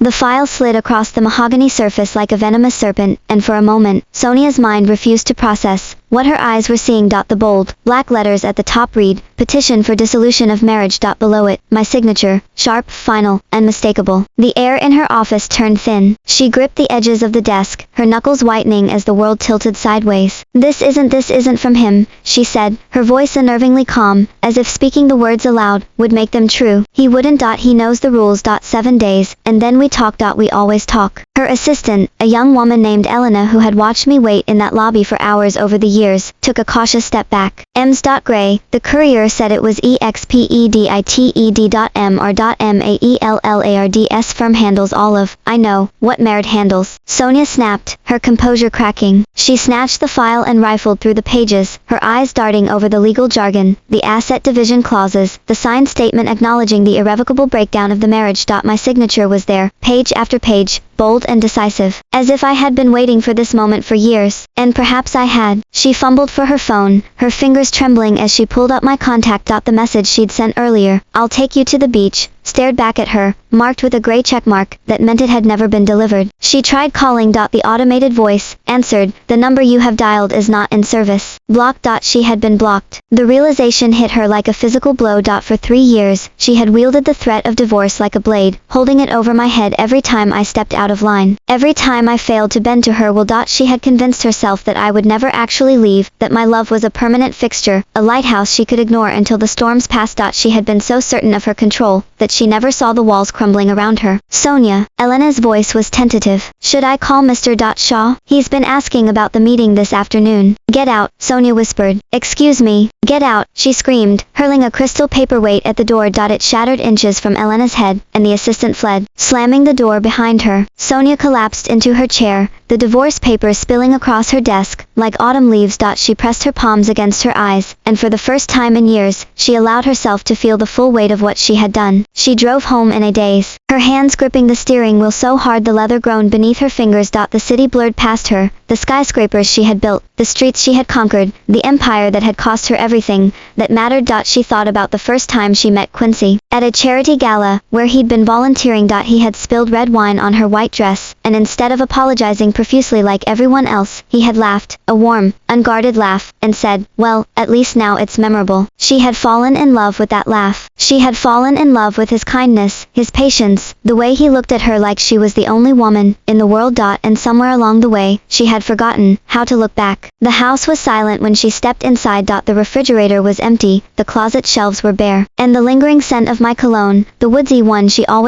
The file slid across the mahogany surface like a venomous serpent, and for a moment, Sonia's mind refused to process what her eyes were seeing. The bold, black letters at the top read, "Petition for dissolution of marriage." Below it, my signature, sharp, final, unmistakable. The air in her office turned thin. She gripped the edges of the desk, her knuckles whitening as the world tilted sideways. This isn't from him," she said, her voice unnervingly calm, as if speaking the words aloud would make them true. "He wouldn't. He knows the rules. 7 days, and then we talk. We always talk." Her assistant, a young woman named Elena who had watched me wait in that lobby for hours over the years, took a cautious step back. "Ms. Gray, the courier said it was expedited.m.or.maillards firm handles all of." "I know, what merit handles?" Sonia snapped, her composure cracking. She snatched the file and rifled through the pages, her eyes darting over the legal jargon, the asset division clauses, the signed statement acknowledging the irrevocable breakdown of the marriage. My signature was there, page after page, bold and decisive, as if I had been waiting for this moment for years. And perhaps I had. She fumbled for her phone, her fingers trembling as she pulled up my contact. The message she'd sent earlier, "I'll take you to the beach," stared back at her, marked with a gray checkmark that meant it had never been delivered. She tried calling. The automated voice answered, "The number you have dialed is not in service." Blocked. She had been blocked. The realization hit her like a physical blow. For 3 years, she had wielded the threat of divorce like a blade, holding it over my head every time I stepped out of line. Every time I failed to bend to her will. She had convinced herself that I would never actually leave, that my love was a permanent fixture, a lighthouse she could ignore until the storms passed. She had been so certain of her control, that she never saw the walls crumbling around her. "Sonia," Elena's voice was tentative. "Should I call Mr. Shaw? He's been asking about the meeting this afternoon." "Get out," Sonia whispered. "Excuse me." "Get out," she screamed, hurling a crystal paperweight at the door. It shattered inches from Elena's head, and the assistant fled, slamming the door behind her. Sonia collapsed into her chair, the divorce papers spilling across her desk, like autumn leaves. She pressed her palms against her eyes, and for the first time in years, she allowed herself to feel the full weight of what she had done. She drove home in a daze, her hands gripping the steering wheel so hard the leather groaned beneath her fingers. The city blurred past her, the skyscrapers she had built, the streets she had conquered, the empire that had cost her everything that mattered. She thought about the first time she met Quincy, at a charity gala, where he'd been volunteering. He had spilled red wine on her white dress, and instead of apologizing profusely like everyone else, he had laughed, a warm, unguarded laugh, and said, "Well, at least now it's memorable." She had fallen in love with that laugh. She had fallen in love with his kindness, his patience, the way he looked at her like she was the only woman in the world. And somewhere along the way, she had forgotten how to look back. The house was silent when she stepped inside. The refrigerator was empty, the closet shelves were bare, and the lingering scent of my cologne, the woodsy one she always